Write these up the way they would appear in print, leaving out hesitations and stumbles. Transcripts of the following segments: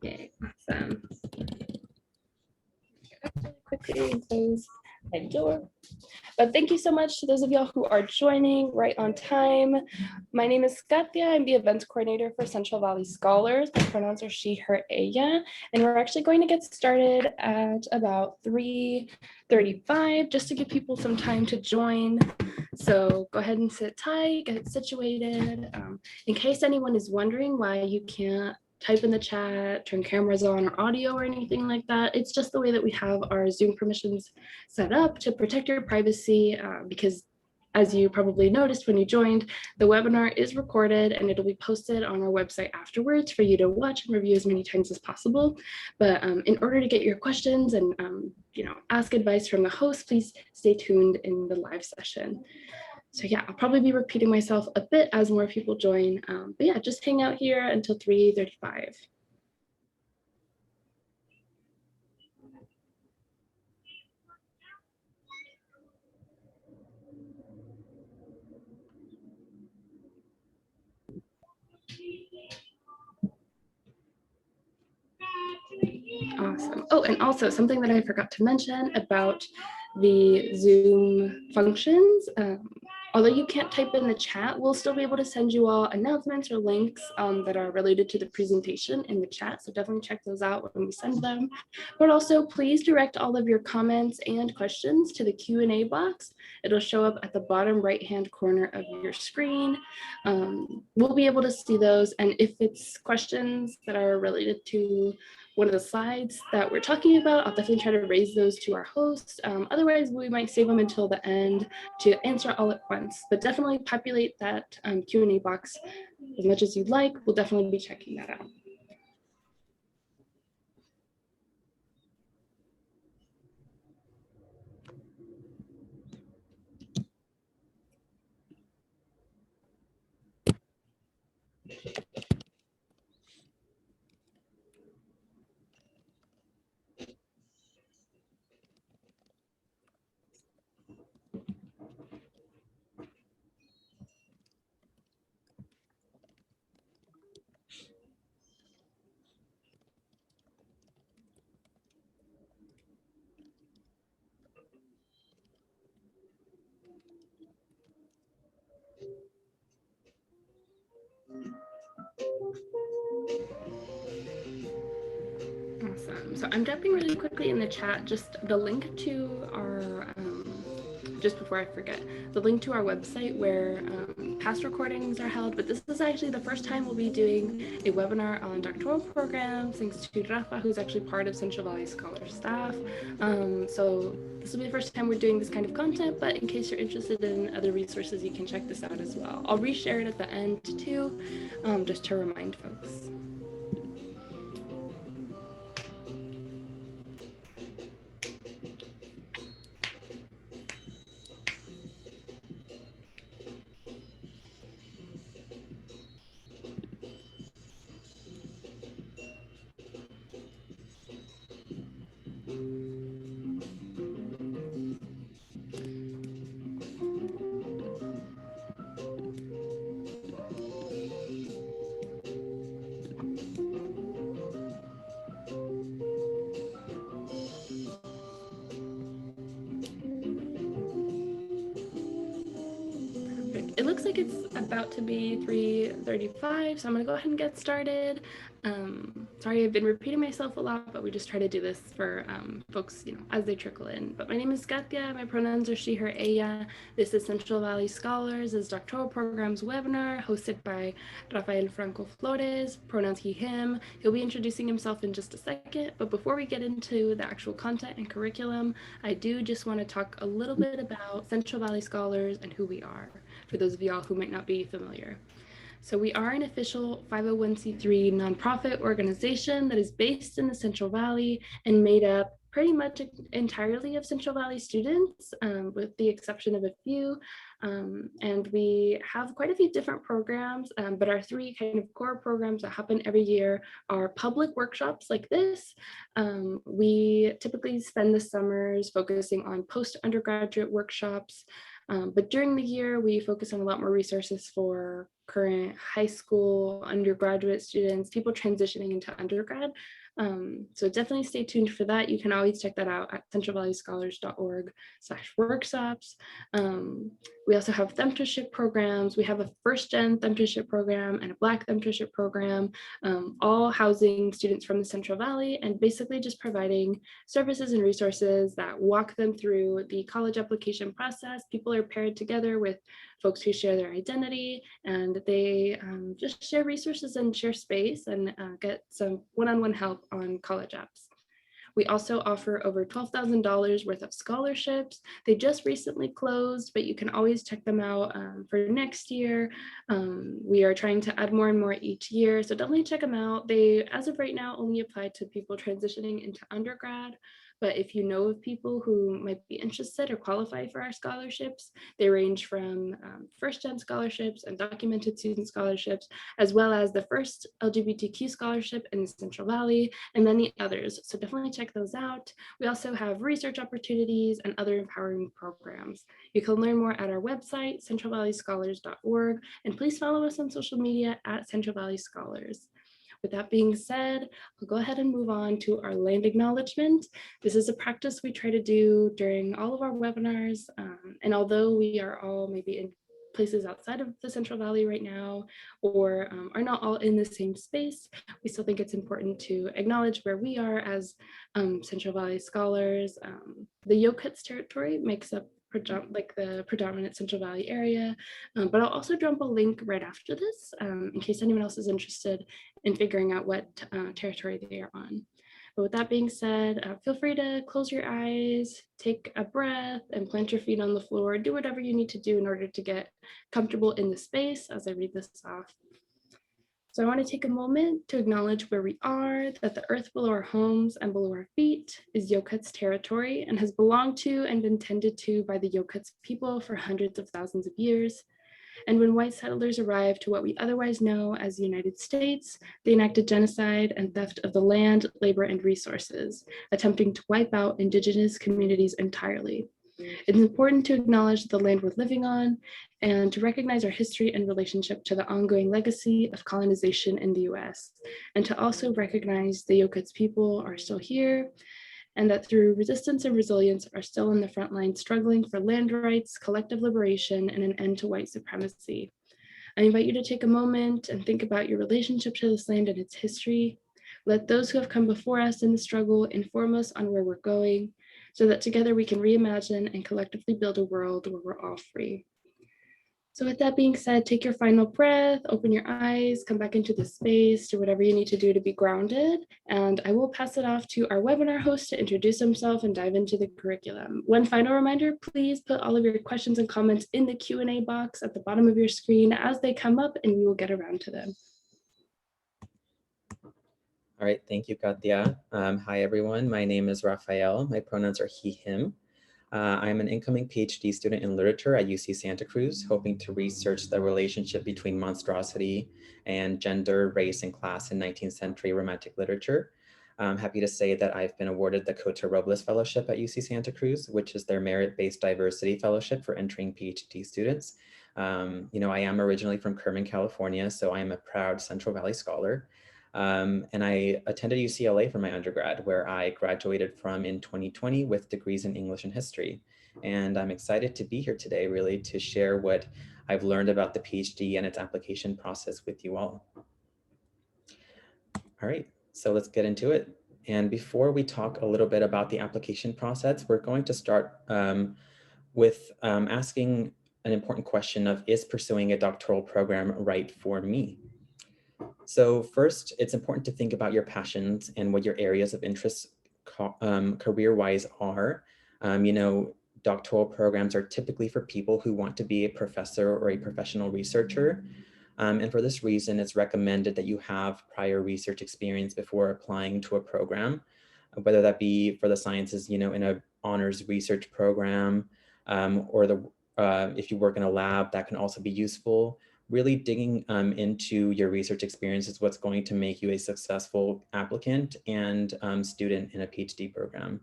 Okay, awesome. Quickly close my door. But thank you so much to those of y'all who are joining right on time. My name is Katya. I'm the events coordinator for Central Valley Scholars. My pronouns are she, her, ella. And we're actually going to get started at about 3:35 just to give people some time to join. So go ahead and sit tight, get situated. In case anyone is wondering why you can't type in the chat, turn cameras on or audio or anything like that, it's just the way that we have our Zoom permissions set up to protect your privacy, because as you probably noticed when you joined, the webinar is recorded and it'll be posted on our website afterwards for you to watch and review as many times as possible. But in order to get your questions and ask advice from the host, please stay tuned in the live session. So yeah, I'll probably be repeating myself a bit as more people join, but yeah, just hang out here until 3:35. Awesome. Oh, and also something that I forgot to mention about the Zoom functions. Although you can't type in the chat, we'll still be able to send you all announcements or links that are related to the presentation in the chat. So definitely check those out when we send them. But also please direct all of your comments and questions to the Q&A box. It'll show up at the bottom right-hand corner of your screen. We'll be able to see those. And if it's questions that are related to one of the slides that we're talking about, I'll definitely try to raise those to our host. Otherwise, we might save them until the end to answer all at once, but definitely populate that Q&A box as much as you'd like. We'll definitely be checking that out. Awesome. So I'm dropping really quickly in the chat just the link to our, just before I forget, the link to our website where past recordings are held, but this is actually the first time we'll be doing a webinar on doctoral programs, thanks to Rafa, who's actually part of Central Valley Scholar staff. So this will be the first time we're doing this kind of content, but in case you're interested in other resources, you can check this out as well. I'll reshare it at the end too, just to remind folks. It looks like it's about to be 3:35, so I'm gonna go ahead and get started. Sorry, I've been repeating myself a lot, but we just try to do this for folks, as they trickle in. But my name is Katya, my pronouns are she, her, ella. This is Central Valley Scholars' doctoral programs webinar hosted by Rafael Franco Flores, pronouns he, him. He'll be introducing himself in just a second, but before we get into the actual content and curriculum, I do just want to talk a little bit about Central Valley Scholars and who we are, for those of y'all who might not be familiar. So we are an official 501c3 nonprofit organization that is based in the Central Valley and made up pretty much entirely of Central Valley students, with the exception of a few. And we have quite a few different programs, but our three kind of core programs that happen every year are public workshops like this. We typically spend the summers focusing on post-undergraduate workshops, but during the year, we focus on a lot more resources for current high school, undergraduate students, people transitioning into undergrad. So definitely stay tuned for that. You can always check that out at centralvalleyscholars.org/workshops. We also have femtorship programs. We have a first-gen femtorship program and a Black femtorship program, all housing students from the Central Valley and basically just providing services and resources that walk them through the college application process. People are paired together with folks who share their identity, and they just share resources and share space and get some one-on-one help on college apps. We also offer over $12,000 worth of scholarships. They just recently closed, but you can always check them out for next year. We are trying to add more and more each year, so definitely check them out. They, as of right now, only apply to people transitioning into undergrad. But if you know of people who might be interested or qualify for our scholarships, they range from first-gen scholarships and documented student scholarships, as well as the first LGBTQ scholarship in the Central Valley, and many others. So definitely check those out. We also have research opportunities and other empowering programs. You can learn more at our website, centralvalleyscholars.org, and please follow us on social media at Central Valley Scholars. With that being said, I'll go ahead and move on to our land acknowledgement. This is a practice we try to do during all of our webinars. And although we are all maybe in places outside of the Central Valley right now, or are not all in the same space, we still think it's important to acknowledge where we are as Central Valley scholars. The Yokuts territory makes up the predominant Central Valley area, but I'll also drop a link right after this in case anyone else is interested in figuring out what territory they are on. But with that being said, feel free to close your eyes, take a breath, and plant your feet on the floor. Do whatever you need to do in order to get comfortable in the space as I read this off. So I want to take a moment to acknowledge where we are, that the earth below our homes and below our feet is Yokuts territory and has belonged to and been tended to by the Yokuts people for hundreds of thousands of years. And when white settlers arrived to what we otherwise know as the United States, they enacted genocide and theft of the land, labor, and resources, attempting to wipe out indigenous communities entirely. It's important to acknowledge the land we're living on and to recognize our history and relationship to the ongoing legacy of colonization in the US, and to also recognize the Yokuts people are still here and that through resistance and resilience are still in the front line struggling for land rights, collective liberation, and an end to white supremacy. I invite you to take a moment and think about your relationship to this land and its history. Let those who have come before us in the struggle inform us on where we're going, so that together we can reimagine and collectively build a world where we're all free. So with that being said, take your final breath, open your eyes, come back into the space, do whatever you need to do to be grounded, and I will pass it off to our webinar host to introduce himself and dive into the curriculum. One final reminder, please put all of your questions and comments in the Q&A box at the bottom of your screen as they come up, and we will get around to them. All right, thank you, Katya. Hi, everyone. My name is Rafael. My pronouns are he, him. I'm an incoming PhD student in literature at UC Santa Cruz, hoping to research the relationship between monstrosity and gender, race, and class in 19th century Romantic literature. I'm happy to say that I've been awarded the Cota Robles Fellowship at UC Santa Cruz, which is their merit-based diversity fellowship for entering PhD students. I am originally from Kerman, California, so I am a proud Central Valley scholar. And I attended UCLA for my undergrad, where I graduated from in 2020 with degrees in English and history. And I'm excited to be here today, really, to share what I've learned about the PhD and its application process with you all. All right, so let's get into it. And before we talk a little bit about the application process, we're going to start with asking an important question of, is pursuing a doctoral program right for me? So first, it's important to think about your passions and what your areas of interest career-wise are. Doctoral programs are typically for people who want to be a professor or a professional researcher. And for this reason, it's recommended that you have prior research experience before applying to a program, whether that be for the sciences, in an honors research program, or if you work in a lab, that can also be useful. Really digging into your research experience is what's going to make you a successful applicant and student in a PhD program.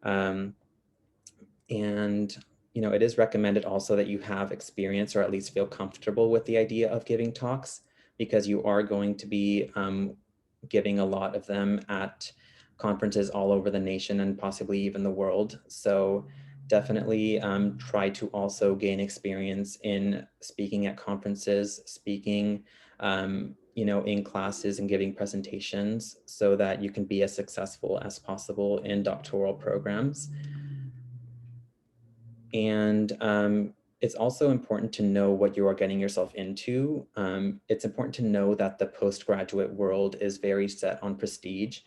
And it is recommended also that you have experience or at least feel comfortable with the idea of giving talks, because you are going to be giving a lot of them at conferences all over the nation and possibly even the world. So definitely try to also gain experience in speaking at conferences, speaking in classes and giving presentations, so that you can be as successful as possible in doctoral programs. And it's also important to know what you are getting yourself into. It's important to know that the postgraduate world is very set on prestige,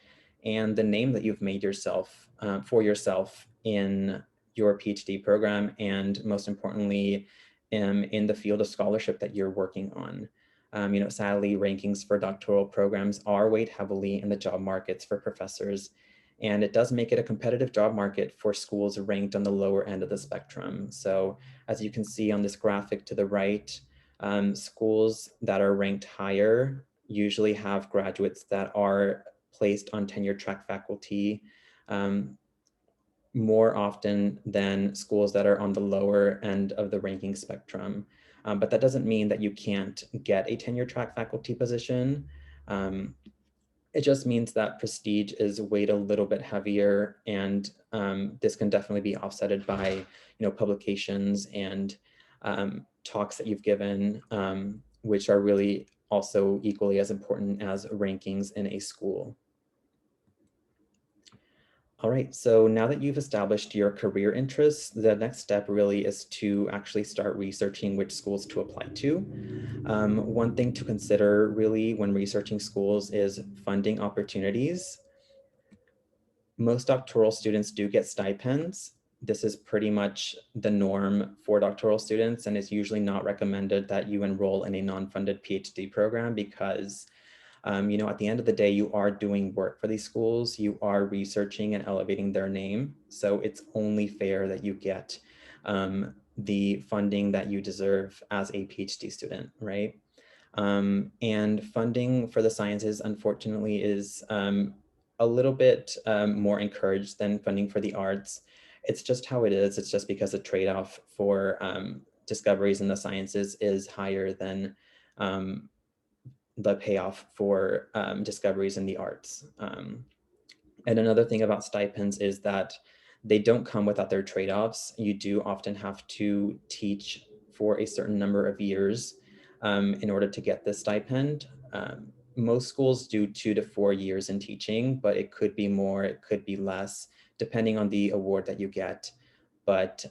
and the name that you've made for yourself in your PhD program, and most importantly, in the field of scholarship that you're working on. Sadly, rankings for doctoral programs are weighed heavily in the job markets for professors, and it does make it a competitive job market for schools ranked on the lower end of the spectrum. So as you can see on this graphic to the right, schools that are ranked higher usually have graduates that are placed on tenure track faculty more often than schools that are on the lower end of the ranking spectrum. But that doesn't mean that you can't get a tenure track faculty position. It just means that prestige is weighed a little bit heavier, and this can definitely be offsetted by, publications and talks that you've given, which are really also equally as important as rankings in a school. All right, so now that you've established your career interests, the next step really is to actually start researching which schools to apply to. One thing to consider really when researching schools is funding opportunities. Most doctoral students do get stipends. This is pretty much the norm for doctoral students, and it's usually not recommended that you enroll in a non-funded PhD program because at the end of the day, you are doing work for these schools, you are researching and elevating their name. So it's only fair that you get the funding that you deserve as a PhD student, right? And funding for the sciences, unfortunately, is a little bit more encouraged than funding for the arts. It's just how it is. It's just because the trade-off for discoveries in the sciences is higher than the payoff for discoveries in the arts. And another thing about stipends is that they don't come without their trade-offs. You do often have to teach for a certain number of years in order to get this stipend. Most schools do 2 to 4 years in teaching, but it could be more, it could be less, depending on the award that you get. But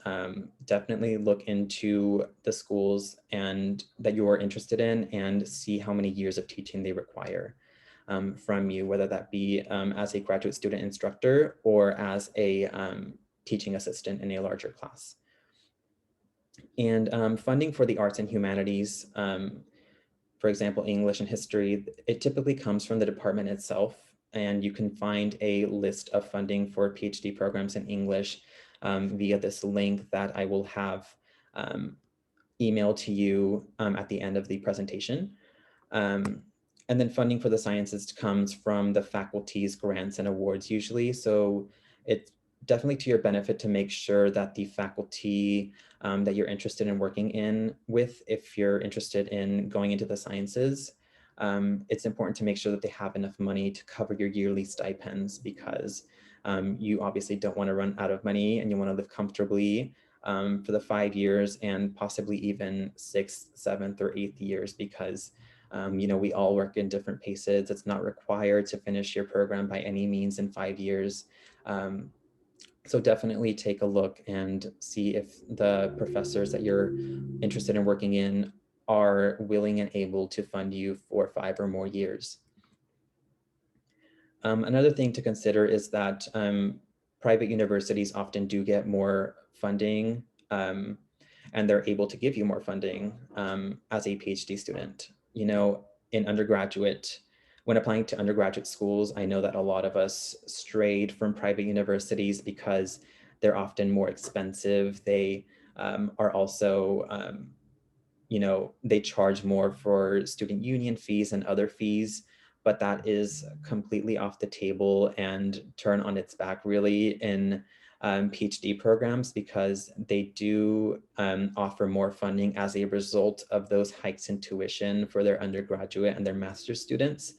definitely look into the schools and that you are interested in and see how many years of teaching they require from you, whether that be as a graduate student instructor or as a teaching assistant in a larger class. And funding for the arts and humanities, for example, English and history, it typically comes from the department itself, and you can find a list of funding for PhD programs in English via this link that I will have emailed to you at the end of the presentation. And then funding for the sciences comes from the faculty's grants and awards usually. So it's definitely to your benefit to make sure that the faculty that you're interested in working in with, if you're interested in going into the sciences, it's important to make sure that they have enough money to cover your yearly stipends, because you obviously don't want to run out of money and you want to live comfortably for the 5 years and possibly even 6th, 7th, or 8th years, because we all work in different paces. It's not required to finish your program by any means in 5 years. So definitely take a look and see if the professors that you're interested in working in are willing and able to fund you for 5 or more years. Another thing to consider is that private universities often do get more funding and they're able to give you more funding as a PhD student. In undergraduate, when applying to undergraduate schools, I know that a lot of us strayed from private universities because they're often more expensive. They are also, they charge more for student union fees and other fees, but that is completely off the table and turn on its back really in PhD programs, because they do offer more funding as a result of those hikes in tuition for their undergraduate and their master's students.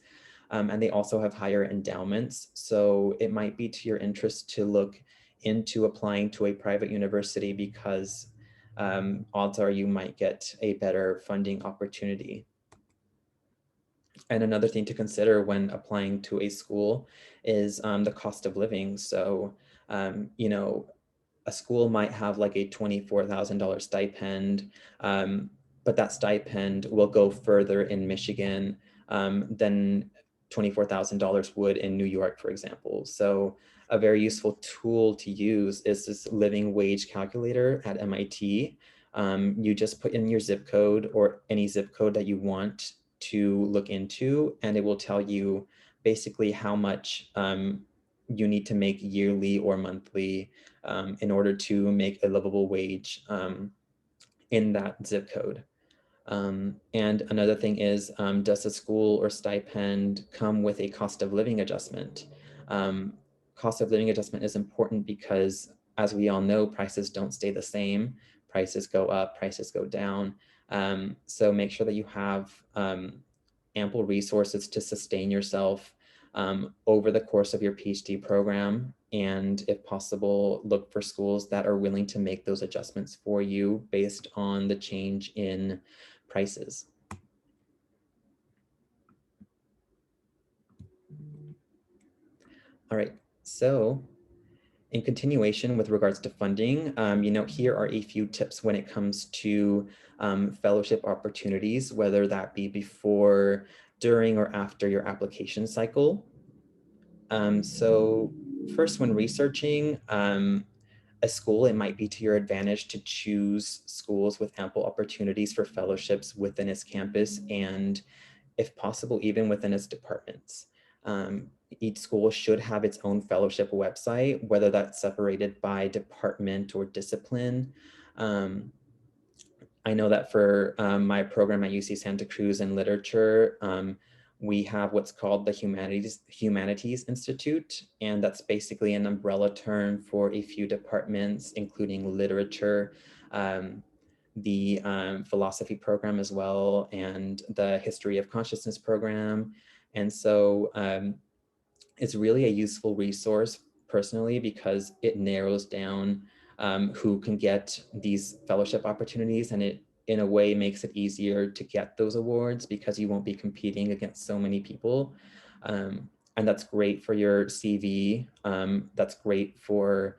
And they also have higher endowments. So it might be to your interest to look into applying to a private university, because odds are you might get a better funding opportunity. And another thing to consider when applying to a school is the cost of living. So, you know, a school might have like a $24,000 stipend, but that stipend will go further in Michigan than $24,000 would in New York, for example. So a very useful tool to use is this living wage calculator at MIT. You just put in your zip code or any zip code that you want to look into, and it will tell you basically how much you need to make yearly or monthly in order to make a livable wage in that zip code. And another thing is, does the school or stipend come with a cost of living adjustment? Cost of living adjustment is important because, as we all know, prices don't stay the same. Prices go up, prices go down. So make sure that you have ample resources to sustain yourself over the course of your PhD program. And if possible, look for schools that are willing to make those adjustments for you based on the change in prices. All right, so in continuation with regards to funding, here are a few tips when it comes to fellowship opportunities, whether that be before, during, or after your application cycle. So first, when researching a school, it might be to your advantage to choose schools with ample opportunities for fellowships within its campus and, if possible, even within its departments. Each school should have its own fellowship website, whether that's separated by department or discipline. I know that for my program at UC Santa Cruz in literature, we have what's called the Humanities Institute, and that's basically an umbrella term for a few departments, including literature, the philosophy program as well, and the history of consciousness program. And so it's really a useful resource personally, because it narrows down who can get these fellowship opportunities, and it in a way makes it easier to get those awards because you won't be competing against so many people. And that's great for your CV. That's great for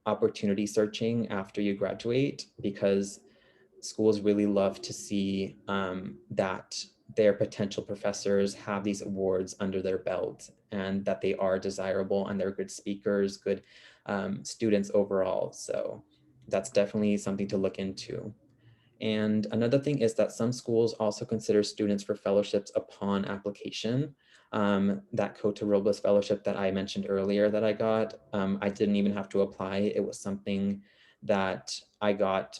opportunity searching after you graduate, because schools really love to see that their potential professors have these awards under their belt, and that they are desirable and they're good speakers, good students overall. So that's definitely something to look into. And another thing is that some schools also consider students for fellowships upon application. That Cota Robles fellowship that I mentioned earlier that I got, I didn't even have to apply. It was something that I got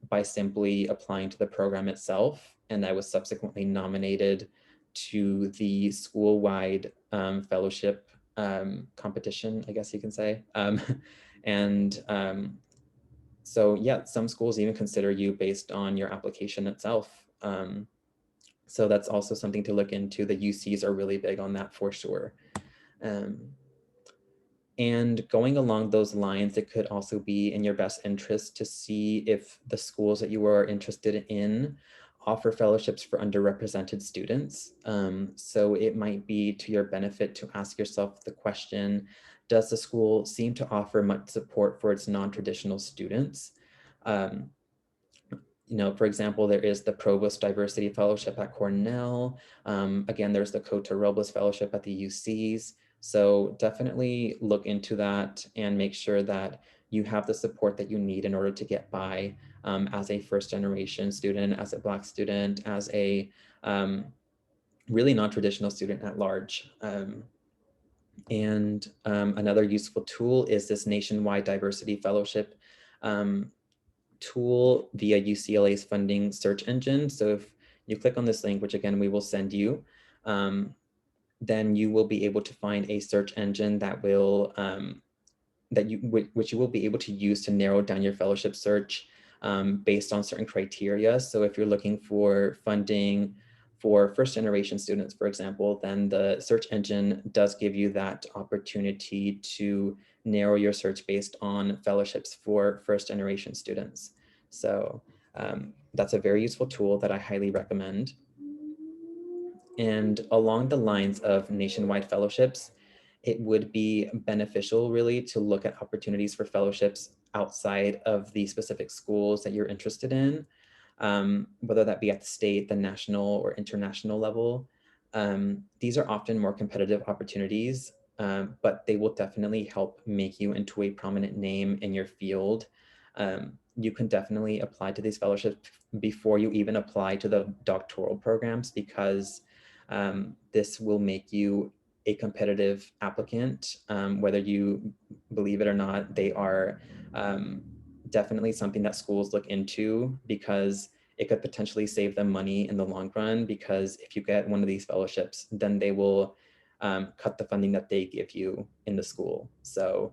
by simply applying to the program itself. And I was subsequently nominated to the school-wide fellowship competition, I guess you can say. So yeah, some schools even consider you based on your application itself. So that's also something to look into. The UCs are really big on that for sure. And going along those lines, it could also be in your best interest to see if the schools that you are interested in offer fellowships for underrepresented students. So it might be to your benefit to ask yourself the question, does the school seem to offer much support for its non-traditional students? For example, there is the Provost Diversity Fellowship at Cornell. Again, there's the Cota Robles Fellowship at the UCs. So definitely look into that and make sure that you have the support that you need in order to get by as a first generation student, as a Black student, as a really non-traditional student at large. And another useful tool is this Nationwide Diversity Fellowship tool via UCLA's funding search engine. So if you click on this link, which again, we will send you, then you will be able to find a search engine that will which you will be able to use to narrow down your fellowship search based on certain criteria. So if you're looking for funding for first generation students, for example, then the search engine does give you that opportunity to narrow your search based on fellowships for first generation students. So that's a very useful tool that I highly recommend. And along the lines of nationwide fellowships, it would be beneficial really to look at opportunities for fellowships outside of the specific schools that you're interested in, whether that be at the state, the national, or international level. These are often more competitive opportunities, but they will definitely help make you into a prominent name in your field. You can definitely apply to these fellowships before you even apply to the doctoral programs, because this will make you a competitive applicant. Whether you believe it or not, they are definitely something that schools look into, because it could potentially save them money in the long run, because if you get one of these fellowships, then they will cut the funding that they give you in the school. So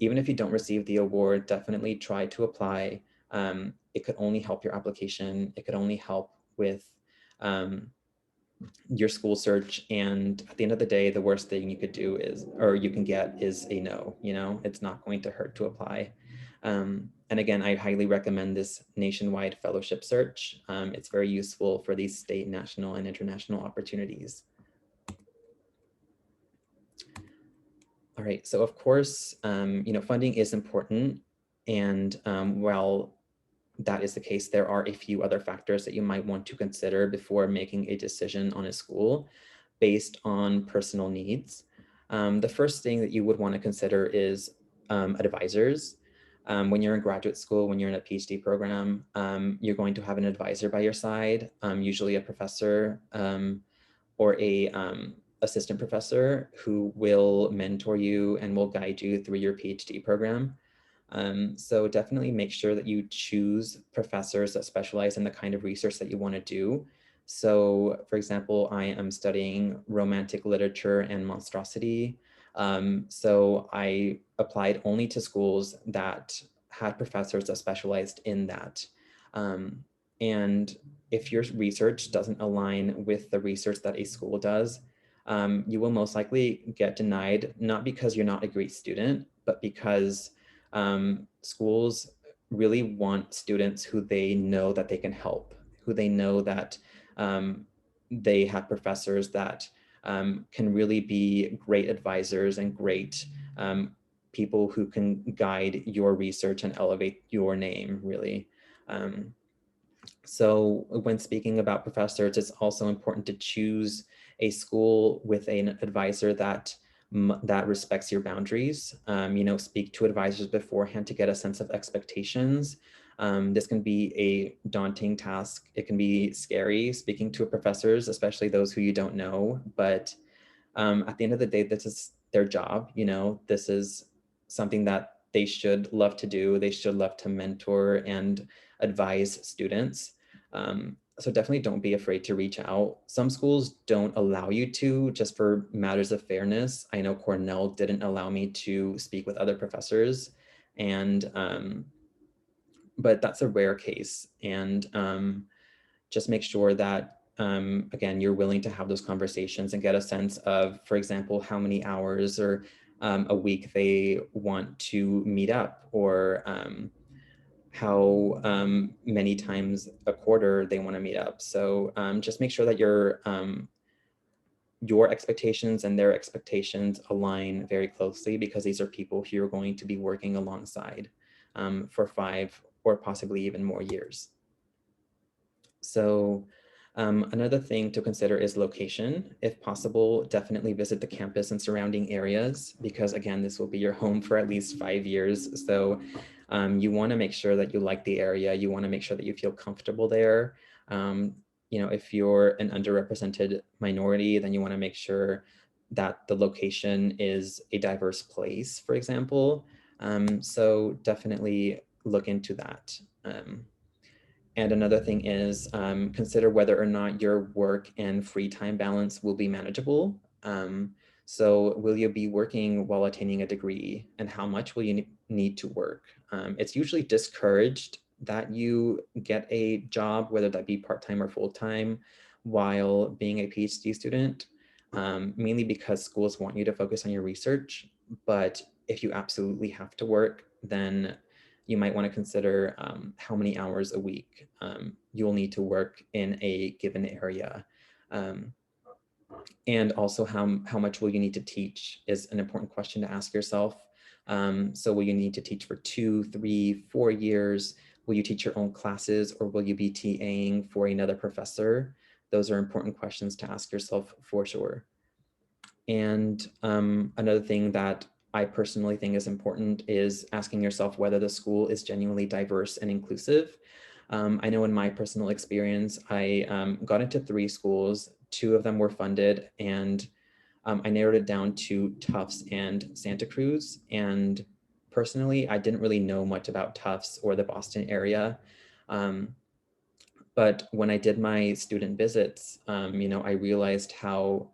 even if you don't receive the award, definitely try to apply. It could only help your application. It could only help with your school search. And at the end of the day, the worst thing you could do is, or you can get, is a no. It's not going to hurt to apply. And again, I highly recommend this nationwide fellowship search. It's very useful for these state, national, and international opportunities. All right, so of course, funding is important. And while that is the case, there are a few other factors that you might want to consider before making a decision on a school based on personal needs. The first thing that you would want to consider is advisors. When you're in graduate school, when you're in a PhD program, you're going to have an advisor by your side, usually a professor or a assistant professor who will mentor you and will guide you through your PhD program. So definitely make sure that you choose professors that specialize in the kind of research that you want to do. So for example, I am studying romantic literature and monstrosity. So I applied only to schools that had professors that specialized in that. And if your research doesn't align with the research that a school does, you will most likely get denied, not because you're not a great student, but because schools really want students who they know that they can help, who they know that they have professors that can really be great advisors and great people who can guide your research and elevate your name, really. So when speaking about professors, it's also important to choose a school with an advisor that respects your boundaries. Speak to advisors beforehand to get a sense of expectations. This can be a daunting task. It can be scary speaking to professors, especially those who you don't know. But at the end of the day, this is their job. This is something that they should love to do. They should love to mentor and advise students. So definitely don't be afraid to reach out. Some schools don't allow you to, just for matters of fairness. I know Cornell didn't allow me to speak with other professors, and but that's a rare case. And just make sure that again, you're willing to have those conversations and get a sense of, for example, how many hours or a week they want to meet up, or how many times a quarter they want to meet up. So just make sure that your expectations and their expectations align very closely, because these are people who you're going to be working alongside for 5 or possibly even more years. So another thing to consider is location. If possible, definitely visit the campus and surrounding areas, because again, this will be your home for at least 5 years. So you want to make sure that you like the area. You want to make sure that you feel comfortable there. If you're an underrepresented minority, then you want to make sure that the location is a diverse place, for example. So definitely look into that. And another thing is consider whether or not your work and free time balance will be manageable. So will you be working while attaining a degree, and how much will you need to work? It's usually discouraged that you get a job, whether that be part-time or full-time, while being a PhD student, mainly because schools want you to focus on your research. But if you absolutely have to work, then you might want to consider how many hours a week you'll need to work in a given area. And also how much will you need to teach is an important question to ask yourself. So will you need to teach for 2, 3, 4 years? Will you teach your own classes, or will you be TAing for another professor? Those are important questions to ask yourself for sure. And another thing that I personally think is important is asking yourself whether the school is genuinely diverse and inclusive. I know in my personal experience, I got into 3 schools. 2 of them were funded, and I narrowed it down to Tufts and Santa Cruz. And personally, I didn't really know much about Tufts or the Boston area. But when I did my student visits, I realized how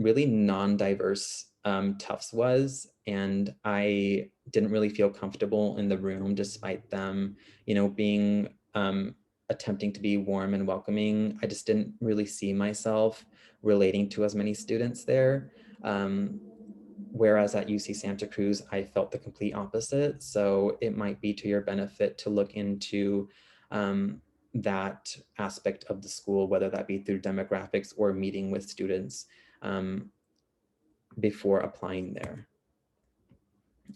really non-diverse Tufts was, and I didn't really feel comfortable in the room despite them, being attempting to be warm and welcoming. I just didn't really see myself relating to as many students there. Whereas at UC Santa Cruz, I felt the complete opposite. So it might be to your benefit to look into that aspect of the school, whether that be through demographics or meeting with students before applying there.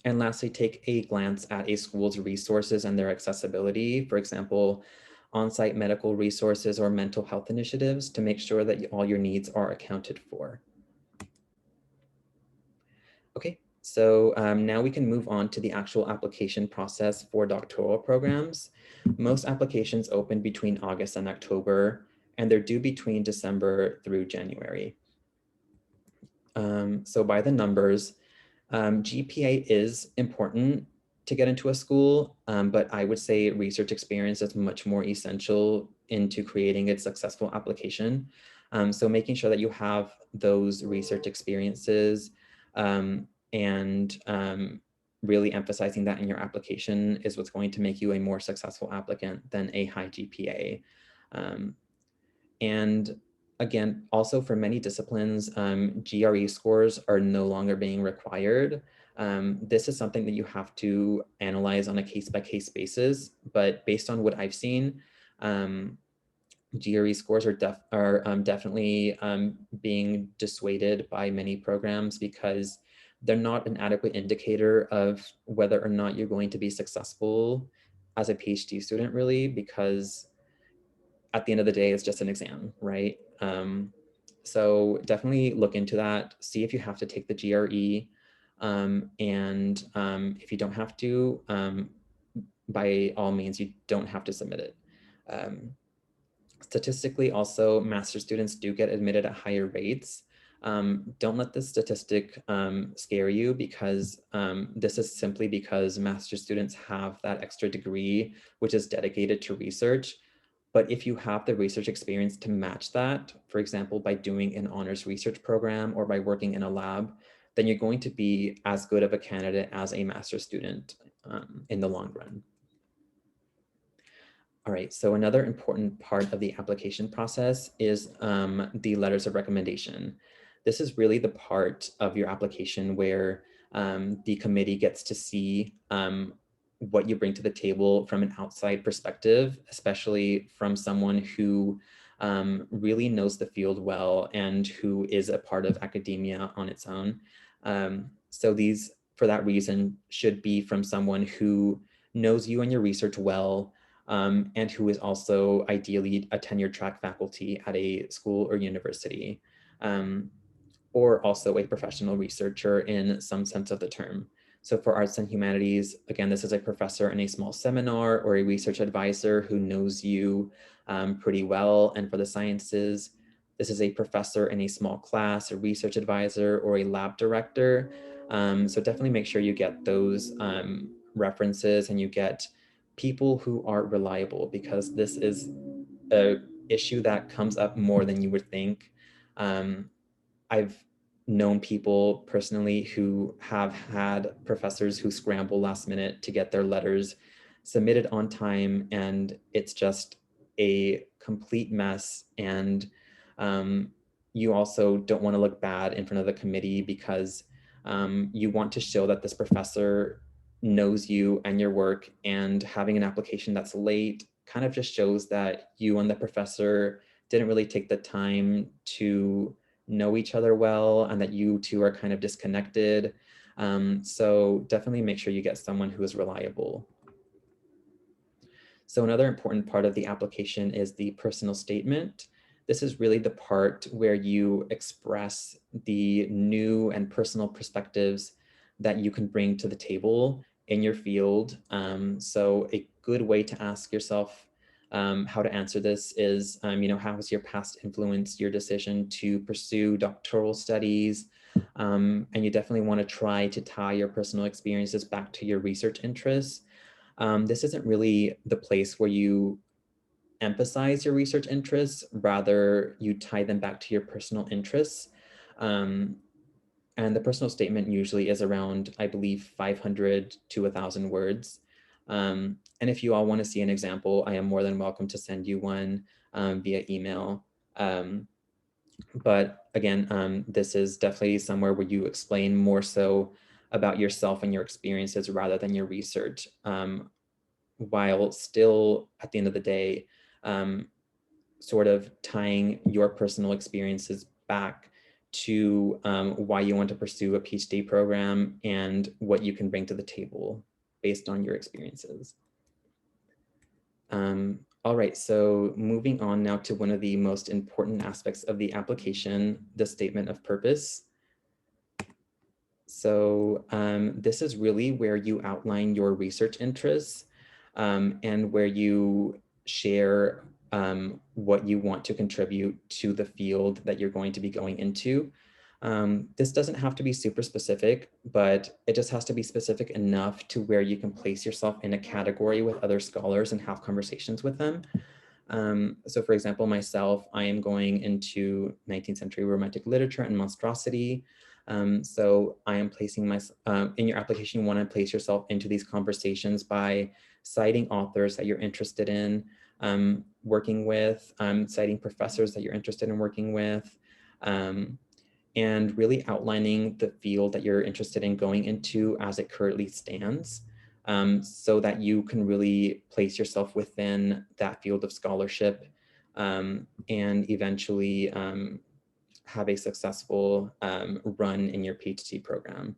And lastly, take a glance at a school's resources and their accessibility. For example, on-site medical resources or mental health initiatives to make sure that all your needs are accounted for. Okay, so now we can move on to the actual application process for doctoral programs. Most applications open between August and October, and they're due between December through January. So by the numbers, GPA is important to get into a school, but I would say research experience is much more essential into creating a successful application. So making sure that you have those research experiences and really emphasizing that in your application is what's going to make you a more successful applicant than a high GPA. And again, also for many disciplines, GRE scores are no longer being required. This is something that you have to analyze on a case-by-case basis, but based on what I've seen, GRE scores are definitely being dissuaded by many programs because they're not an adequate indicator of whether or not you're going to be successful as a PhD student, really, because at the end of the day, it's just an exam, right? So definitely look into that, see if you have to take the GRE, and if you don't have to, by all means, you don't have to submit it. Statistically, also, master students do get admitted at higher rates. Don't let this statistic scare you, because this is simply because master students have that extra degree, which is dedicated to research. But if you have the research experience to match that, for example, by doing an honors research program or by working in a lab, then you're going to be as good of a candidate as a master's student in the long run. All right, so another important part of the application process is the letters of recommendation. This is really the part of your application where the committee gets to see what you bring to the table from an outside perspective, especially from someone who really knows the field well and who is a part of academia on its own. So these, for that reason, should be from someone who knows you and your research well, and who is also ideally a tenure track faculty at a school or university, or also a professional researcher in some sense of the term. So for arts and humanities, again, this is a professor in a small seminar or a research advisor who knows you pretty well. And for the sciences, this is a professor in a small class, a research advisor, or a lab director. So definitely make sure you get those references and you get people who are reliable, because this is an issue that comes up more than you would think. I've known people personally who have had professors who scramble last minute to get their letters submitted on time, and it's just a complete mess. And you also don't want to look bad in front of the committee, because you want to show that this professor knows you and your work, and having an application that's late kind of just shows that you and the professor didn't really take the time to know each other well, and that you two are kind of disconnected. So definitely make sure you get someone who is reliable. So another important part of the application is the personal statement. This is really the part where you express the new and personal perspectives that you can bring to the table in your field. So a good way to ask yourself how to answer this is, how has your past influenced your decision to pursue doctoral studies? And you definitely want to try to tie your personal experiences back to your research interests. This isn't really the place where you emphasize your research interests, rather you tie them back to your personal interests. And the personal statement usually is around, I believe, 500 to 1,000 words. And if you all want to see an example, I am more than welcome to send you one via email. But again, this is definitely somewhere where you explain more so about yourself and your experiences rather than your research, while still at the end of the day, sort of tying your personal experiences back to why you want to pursue a PhD program and what you can bring to the table based on your experiences. All right, so moving on now to one of the most important aspects of the application, the statement of purpose. So this is really where you outline your research interests and where you share what you want to contribute to the field that you're going to be going into. This doesn't have to be super specific, but it just has to be specific enough to where you can place yourself in a category with other scholars and have conversations with them. So for example, myself, I am going into 19th century Romantic literature and monstrosity. So I am placing my, in your application, you want to place yourself into these conversations by citing authors that you're interested in working with, citing professors that you're interested in working with, and really outlining the field that you're interested in going into as it currently stands, so that you can really place yourself within that field of scholarship and eventually have a successful run in your PhD program.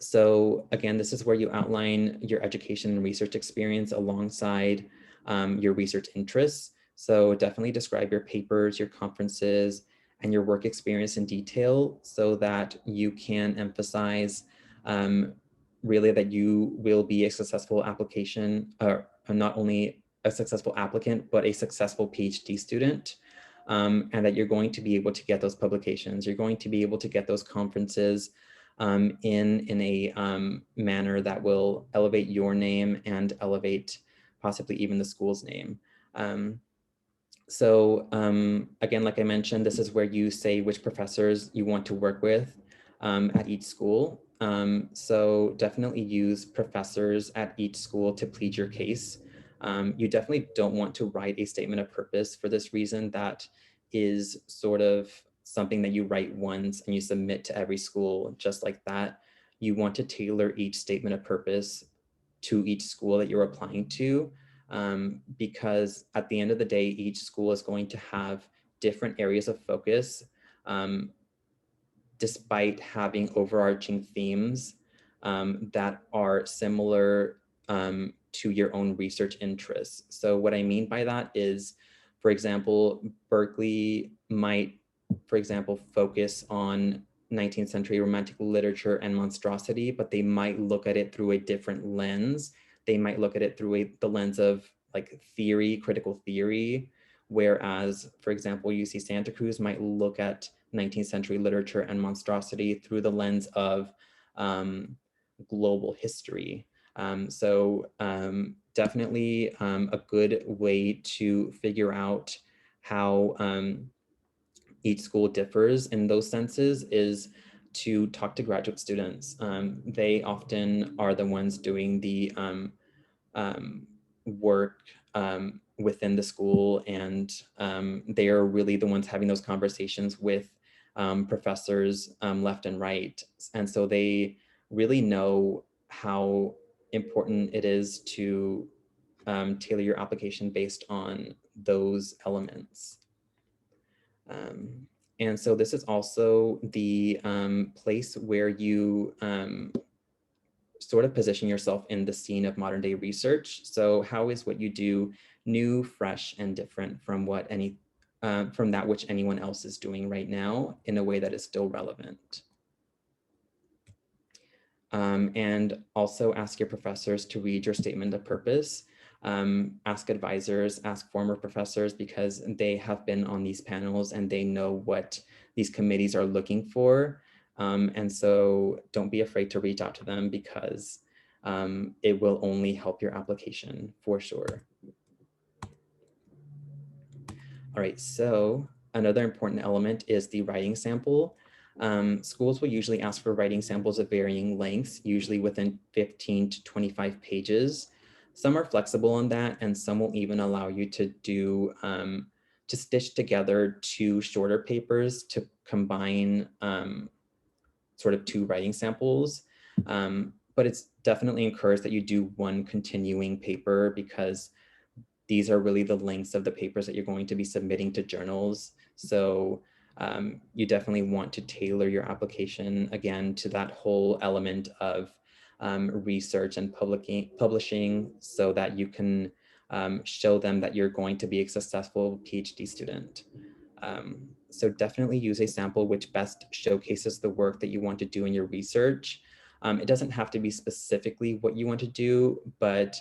So again, this is where you outline your education and research experience alongside your research interests. So definitely describe your papers, your conferences, and your work experience in detail so that you can emphasize really that you will be a successful application, or not only a successful applicant, but a successful PhD student. And that you're going to be able to get those publications. You're going to be able to get those conferences in a manner that will elevate your name and elevate possibly even the school's name. So again, like I mentioned, this is where you say which professors you want to work with at each school. So definitely use professors at each school to plead your case. You definitely don't want to write a statement of purpose for this reason that is sort of something that you write once and you submit to every school just like that. You want to tailor each statement of purpose to each school that you're applying to, because at the end of the day, each school is going to have different areas of focus, despite having overarching themes that are similar to your own research interests. So what I mean by that is, for example, Berkeley might, for example, focus on 19th century Romantic literature and monstrosity, but they might look at it through a different lens. They might look at it through the lens of like theory, critical theory, whereas, for example, UC Santa Cruz might look at 19th century literature and monstrosity through the lens of global history. So definitely a good way to figure out how each school differs in those senses is to talk to graduate students. They often are the ones doing the work within the school, and they are really the ones having those conversations with professors left and right. And so they really know how important it is to tailor your application based on those elements. And so this is also the place where you sort of position yourself in the scene of modern day research. So how is what you do new, fresh, and different from from that which anyone else is doing right now in a way that is still relevant? And also ask your professors to read your statement of purpose. Ask advisors, ask former professors, because they have been on these panels and they know what these committees are looking for. And so don't be afraid to reach out to them, because it will only help your application for sure. All right, so another important element is the writing sample. Schools will usually ask for writing samples of varying lengths, usually within 15 to 25 pages. Some are flexible on that, and some will even allow you to do to stitch together two shorter papers to combine sort of two writing samples. But it's definitely encouraged that you do one continuing paper, because these are really the lengths of the papers that you're going to be submitting to journals. So you definitely want to tailor your application, again, to that whole element of research and publishing, so that you can show them that you're going to be a successful PhD student. So definitely use a sample which best showcases the work that you want to do in your research. It doesn't have to be specifically what you want to do, but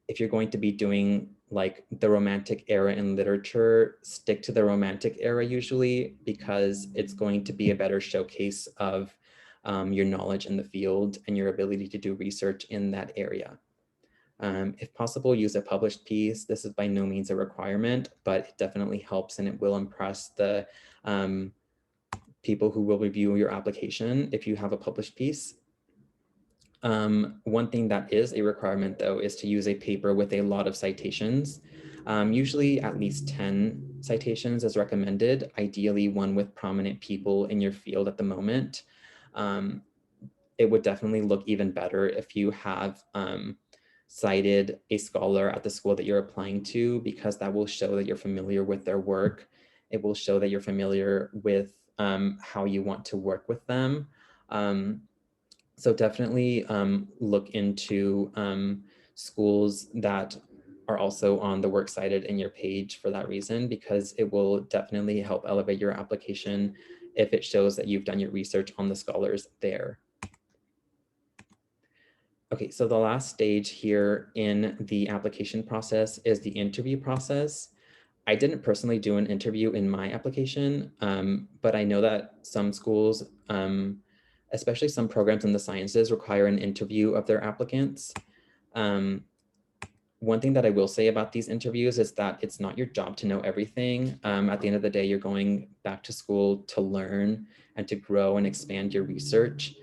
if you're going to be doing like the Romantic era in literature, stick to the Romantic era usually, because it's going to be a better showcase of your knowledge in the field and your ability to do research in that area. If possible, use a published piece. This is by no means a requirement, but it definitely helps, and it will impress the people who will review your application if you have a published piece. One thing that is a requirement, though, is to use a paper with a lot of citations. Usually at least 10 citations is recommended, ideally one with prominent people in your field at the moment. It would definitely look even better if you have cited a scholar at the school that you're applying to, because that will show that you're familiar with their work. It will show that you're familiar with how you want to work with them. So definitely look into schools that are also on the works cited in your page for that reason, because it will definitely help elevate your application if it shows that you've done your research on the scholars there. Okay, so the last stage here in the application process is the interview process. I didn't personally do an interview in my application, but I know that some schools, especially some programs in the sciences, require an interview of their applicants. One thing that I will say about these interviews is that it's not your job to know everything. At the end of the day, you're going back to school to learn and to grow and expand your research.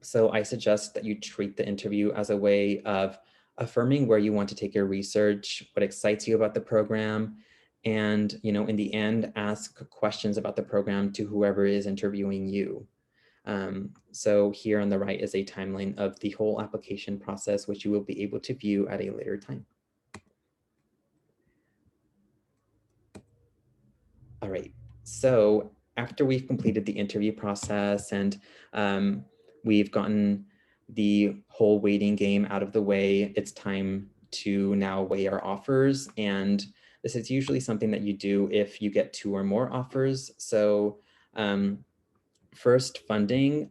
So I suggest that you treat the interview as a way of affirming where you want to take your research, what excites you about the program, and, you know, in the end, ask questions about the program to whoever is interviewing you. So here on the right is a timeline of the whole application process, which you will be able to view at a later time. All right, so after we've completed the interview process and we've gotten the whole waiting game out of the way, it's time to now weigh our offers. And this is usually something that you do if you get 2 or more offers. So first, funding.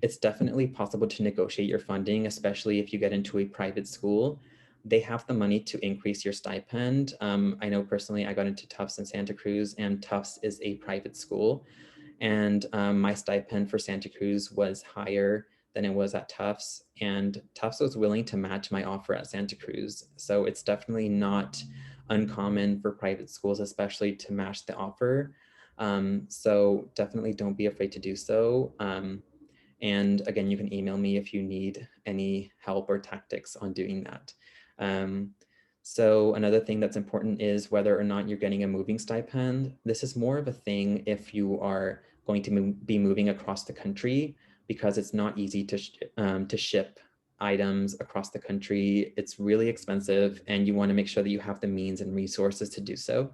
It's definitely possible to negotiate your funding, especially if you get into a private school. They have the money to increase your stipend. I know personally I got into Tufts in Santa Cruz, and Tufts is a private school. And my stipend for Santa Cruz was higher than it was at Tufts. And Tufts was willing to match my offer at Santa Cruz. So it's definitely not uncommon for private schools, especially to match the offer. So definitely don't be afraid to do so. And again, you can email me if you need any help or tactics on doing that. So another thing that's important is whether or not you're getting a moving stipend. This is more of a thing if you are going to be moving across the country, because it's not easy to ship items across the country. It's really expensive, and you want to make sure that you have the means and resources to do so.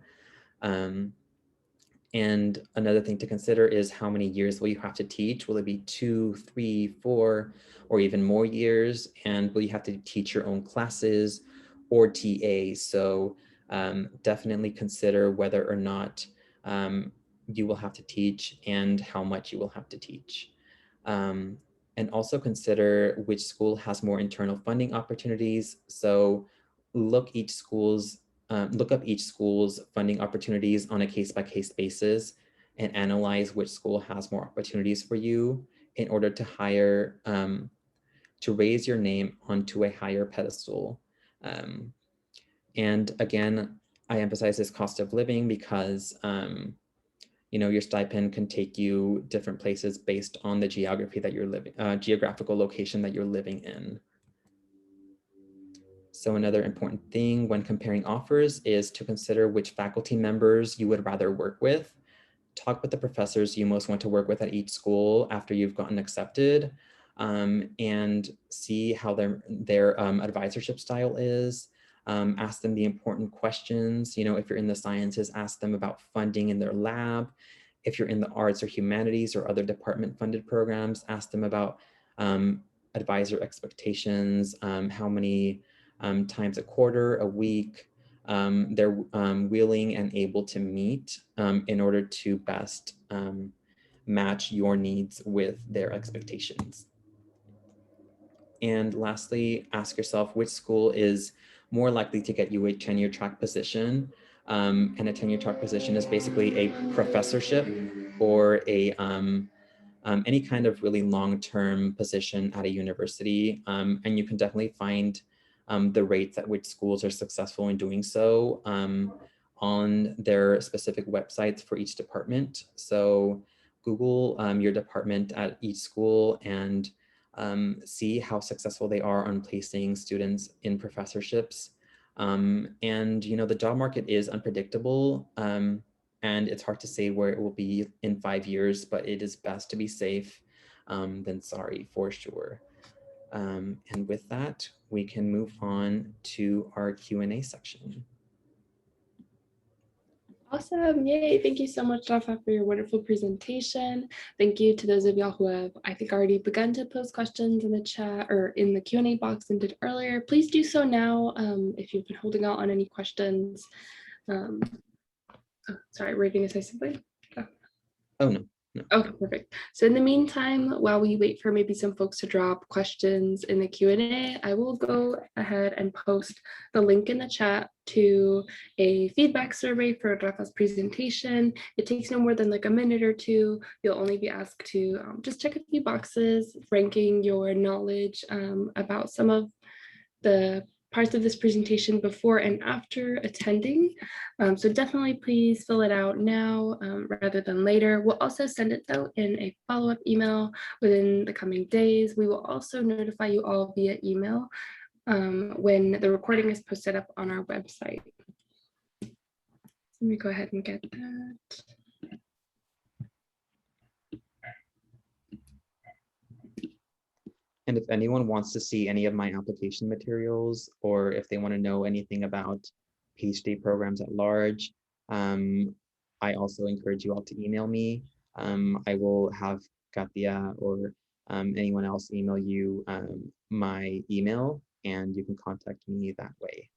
And another thing to consider is how many years will you have to teach? Will it be 2, 3, 4, or even more years? And will you have to teach your own classes or TA? So definitely consider whether or not you will have to teach and how much you will have to teach. And also consider which school has more internal funding opportunities. So look up each school's funding opportunities on a case-by-case basis and analyze which school has more opportunities for you in order to to raise your name onto a higher pedestal. And again, I emphasize this cost of living because your stipend can take you different places based on the geography that you're living, geographical location that you're living in. So another important thing when comparing offers is to consider which faculty members you would rather work with. Talk with the professors you most want to work with at each school after you've gotten accepted, and see how their advisorship style is. Ask them the important questions. If you're in the sciences, ask them about funding in their lab. If you're in the arts or humanities or other department funded programs, ask them about advisor expectations, how many times a quarter, a week, they're willing and able to meet in order to best match your needs with their expectations. And lastly, ask yourself which school is more likely to get you a tenure track position. And a tenure track position is basically a professorship or any kind of really long-term position at a university. And you can definitely find the rates at which schools are successful in doing so on their specific websites for each department. So Google your department at each school and see how successful they are on placing students in professorships. And the job market is unpredictable. And it's hard to say where it will be in 5 years, but it is best to be safe than sorry, for sure. And with that, we can move on to our Q&A section. Awesome. Yay. Thank you so much, Rafa, for your wonderful presentation. Thank you to those of y'all who have, I think, already begun to post questions in the chat or in the Q&A box and did earlier. Please do so now if you've been holding out on any questions. Sorry, were you going to say something? Oh, no. No. Okay, perfect. So in the meantime, while we wait for maybe some folks to drop questions in the Q&A, I will go ahead and post the link in the chat to a feedback survey for Rafa's presentation. It takes no more than like a minute or two. You'll only be asked to just check a few boxes, ranking your knowledge about some of the parts of this presentation before and after attending. So definitely please fill it out now rather than later. We'll also send it out in a follow-up email within the coming days. We will also notify you all via email when the recording is posted up on our website. Let me go ahead and get that. And if anyone wants to see any of my application materials, or if they want to know anything about PhD programs at large, I also encourage you all to email me. I will have Katia or anyone else email you my email, and you can contact me that way.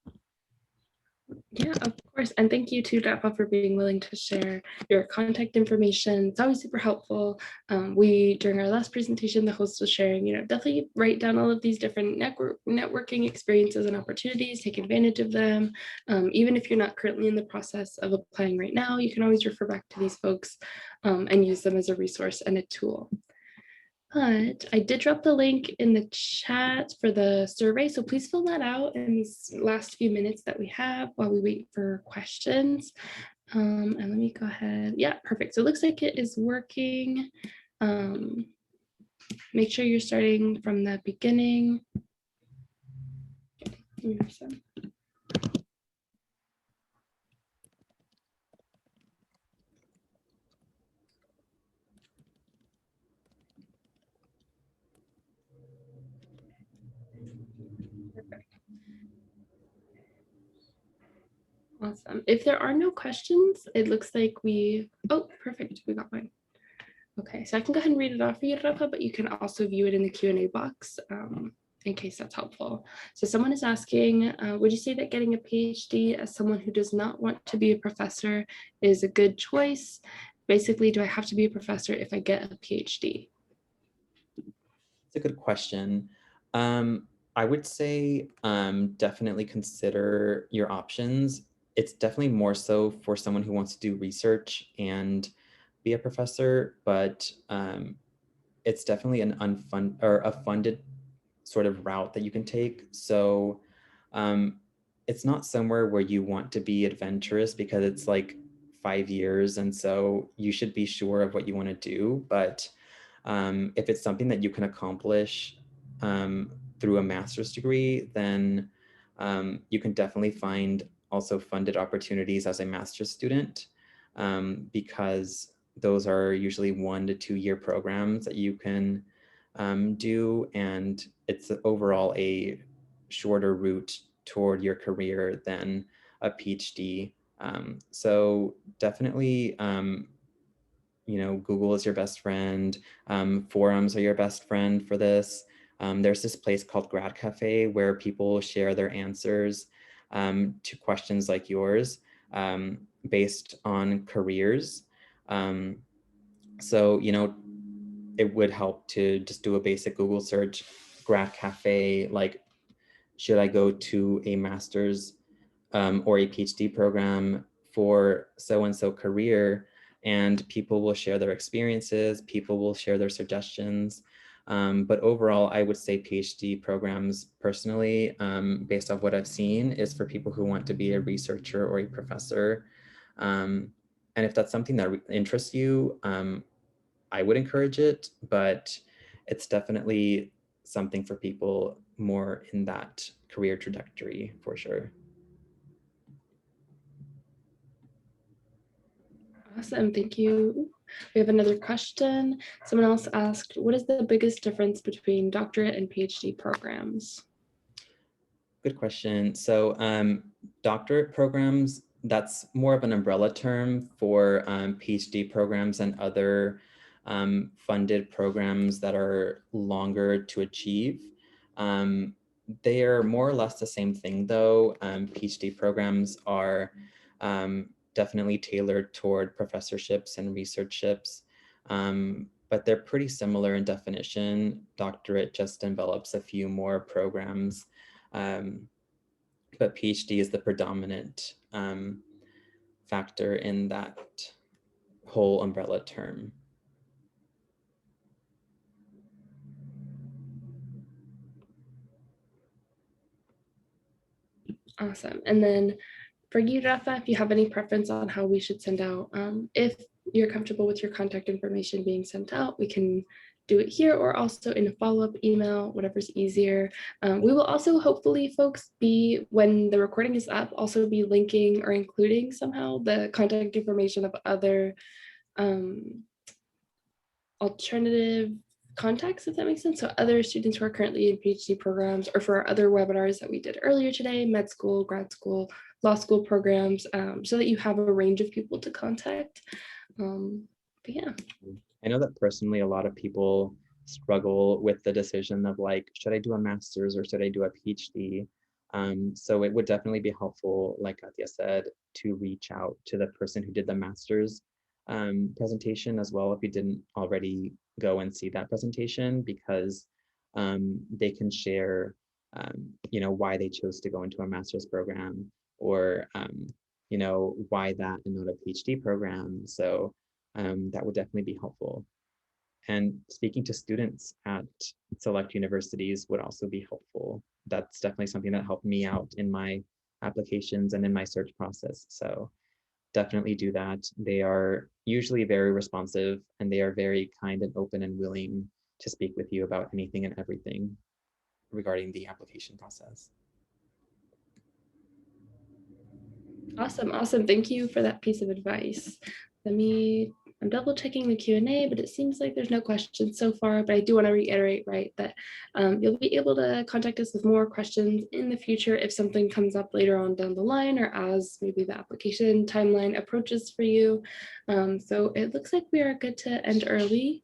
Yeah, of course. And thank you to Rafa for being willing to share your contact information. It's always super helpful. During our last presentation, the host was sharing, definitely write down all of these different networking experiences and opportunities, take advantage of them. Even if you're not currently in the process of applying right now, you can always refer back to these folks and use them as a resource and a tool. But I did drop the link in the chat for the survey, so please fill that out in these last few minutes that we have while we wait for questions. And let me go ahead. Yeah, perfect. So it looks like it is working. Make sure you're starting from the beginning. Awesome. If there are no questions, it looks like oh, perfect. We got one. Okay, so I can go ahead and read it off for you, Rafa, but you can also view it in the Q&A box in case that's helpful. So someone is asking, would you say that getting a PhD as someone who does not want to be a professor is a good choice? Basically, do I have to be a professor if I get a PhD? It's a good question. I would say definitely consider your options. It's definitely more so for someone who wants to do research and be a professor, but it's definitely an unfunded or a funded sort of route that you can take. So it's not somewhere where you want to be adventurous because it's like 5 years. And so you should be sure of what you want to do. But if it's something that you can accomplish through a master's degree, then you can definitely find also funded opportunities as a master's student because those are usually 1 to 2 year programs that you can do, and it's overall a shorter route toward your career than a PhD. So definitely, Google is your best friend. Forums are your best friend for this. There's this place called Grad Cafe where people share their answers to questions like yours based on careers. So, it would help to just do a basic Google search, Grad Cafe, like, should I go to a master's or a PhD program for so-and-so career? And people will share their experiences, people will share their suggestions. But overall, I would say PhD programs personally, based off what I've seen, is for people who want to be a researcher or a professor. And if that's something that interests you, I would encourage it, but it's definitely something for people more in that career trajectory for sure. Awesome, thank you. We have another question. Someone else asked, what is the biggest difference between doctorate and PhD programs? Good question. So doctorate programs, that's more of an umbrella term for PhD programs and other funded programs that are longer to achieve. They are more or less the same thing though. PhD programs are definitely tailored toward professorships and researchships, but they're pretty similar in definition. Doctorate just envelops a few more programs. But PhD is the predominant factor in that whole umbrella term. Awesome. And then for you, Rafa, if you have any preference on how we should send out, if you're comfortable with your contact information being sent out, we can do it here or also in a follow-up email, whatever's easier. We will also hopefully, folks, when the recording is up, also be linking or including somehow the contact information of other alternative contacts, if that makes sense. So other students who are currently in PhD programs, or for our other webinars that we did earlier today, med school, grad school, law school programs, so that you have a range of people to contact. But yeah. I know that personally, a lot of people struggle with the decision of like, should I do a master's or should I do a PhD? So it would definitely be helpful, like Katia said, to reach out to the person who did the master's presentation as well, if you didn't already go and see that presentation, because they can share, why they chose to go into a master's program, or, why that and not a PhD program. So that would definitely be helpful. And speaking to students at select universities would also be helpful. That's definitely something that helped me out in my applications and in my search process. So definitely do that. They are usually very responsive, and they are very kind and open and willing to speak with you about anything and everything regarding the application process. Awesome, awesome. Thank you for that piece of advice. I'm double checking the Q&A, but it seems like there's no questions so far, but I do want to reiterate, right, that you'll be able to contact us with more questions in the future if something comes up later on down the line, or as maybe the application timeline approaches for you. So it looks like we are good to end early,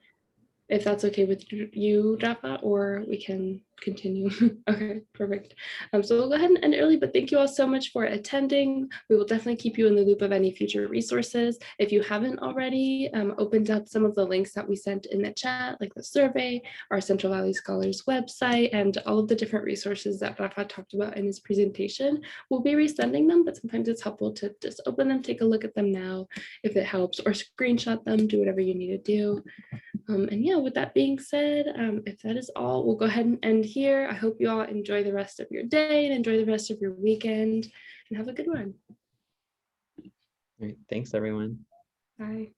if that's okay with you, Rafa, or we can continue. Okay, perfect. So we'll go ahead and end early, but thank you all so much for attending. We will definitely keep you in the loop of any future resources. If you haven't already opened up some of the links that we sent in the chat, like the survey, our Central Valley Scholars website, and all of the different resources that Rafa talked about in his presentation, we'll be resending them, but sometimes it's helpful to just open them, take a look at them now if it helps, or screenshot them, do whatever you need to do. And yeah, with that being said, if that is all, we'll go ahead and end here. I hope you all enjoy the rest of your day and enjoy the rest of your weekend, and have a good one. All right, thanks everyone. Bye.